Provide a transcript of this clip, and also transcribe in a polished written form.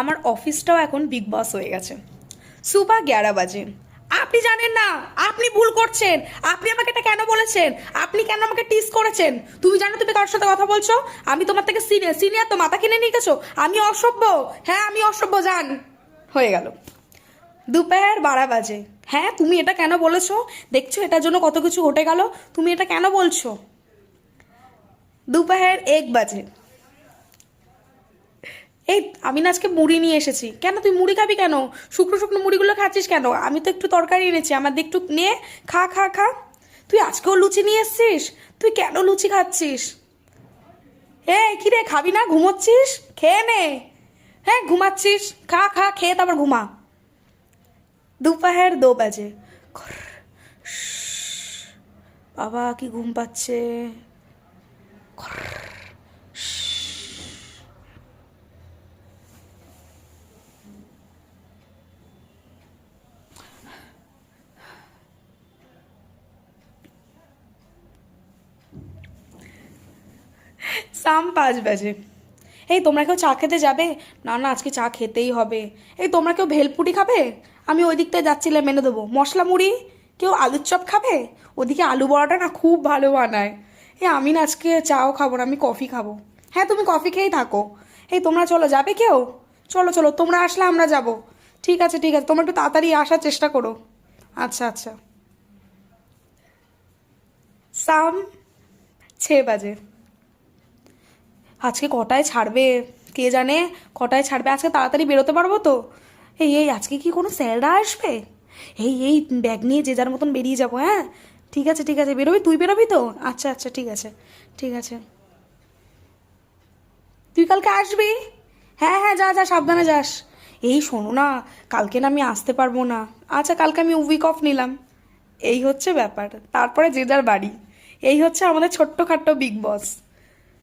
আমার অফিসটাও এখন বিগ বস হয়ে গেছে। সুবা 11 বাজে। আপনি জানেন না, আপনি ভুল করছেন। আপনি আমাকে এটা কেন বলেছেন? আপনি কেন আমাকে টিস করেছেন? তুমি জানো তুমি কার সাথে কথা বলছো? আমি তোমার থেকে সিনিয়র, সিনিয়র তো মাথা কিনে নিয়ে গেছো। আমি অসভ্য? হ্যাঁ আমি অসভ্য, জান। হয়ে গেল। দুপুর 12 বাজে। হ্যাঁ তুমি এটা কেন বলেছো? দেখছো এটার জন্য কত কিছু ঘটে গেল। তুমি এটা কেন বলছো? দুপুর 1 বাজে। এই আমি না আজকে মুড়ি নিয়ে এসেছি। কেন তুই মুড়ি খাবি কেন? শুকনো শুকনো মুড়িগুলো খাচ্ছিস কেন? আমি তো একটু তরকারি এনেছি, আমার দিয়ে একটু নে। খা খা খা। তুই আজকেও লুচি নিয়ে এসছিস? তুই কেন লুচি খাচ্ছিস? এই কি রে, খাবি না? ঘুমোচ্ছিস? খেয়ে নে। হ্যাঁ ঘুমাচ্ছিস, খা খা, খেয়ে তারপর ঘুমা। দুপুর 2 বাজে। বাবা কি ঘুম পাচ্ছে। শাম 5 বাজে। এই তোমরা কেউ চা খেতে যাবে? না না আজকে চা খেতেই হবে। এই তোমরা কেউ ভেলপুরি খাবে? আমি ওই দিকটায় যাচ্ছিলাম, এনে দেবো। মশলা মুড়ি? কেউ আলুর চপ খাবে? ওদিকে আলু বড়াটা না খুব ভালো বানায়। আমি না আজকে চাও খাবো না, আমি কফি খাবো। হ্যাঁ তুমি কফি খেয়েই থাকো। এই তোমরা চলো, যাবে কেউ? চলো চলো, তোমরা আসলে আমরা যাব। ঠিক আছে ঠিক আছে, তোমরা একটু তাড়াতাড়ি আসার চেষ্টা করো। আচ্ছা আচ্ছা। শাম 6 বাজে। আজকে কটায় ছাড়বে কে জানে? কটায় ছাড়বে আজকে? তাড়াতাড়ি বেরোতে পারবো তো? এই এই আজকে কি কোনো স্যাররা আসবে? এই এই ব্যাগ নিয়ে যে যার মতন বেরিয়ে যাবো। হ্যাঁ ঠিক আছে ঠিক আছে, বেরোবি? তুই বেরোবি তো? আচ্ছা আচ্ছা ঠিক আছে। ঠিক আছে। তুই কালকে আসবি? হ্যাঁ হ্যাঁ যা যা, সাবধানে যাস। এই শোনো না, কালকে না আমি আসতে পারবো না। আচ্ছা কালকে আমি উইক অফ নিলাম। এই হচ্ছে ব্যাপার, তারপরে যে যার বাড়ি। এই হচ্ছে আমাদের ছোট্টখাট্ট বিগ বস।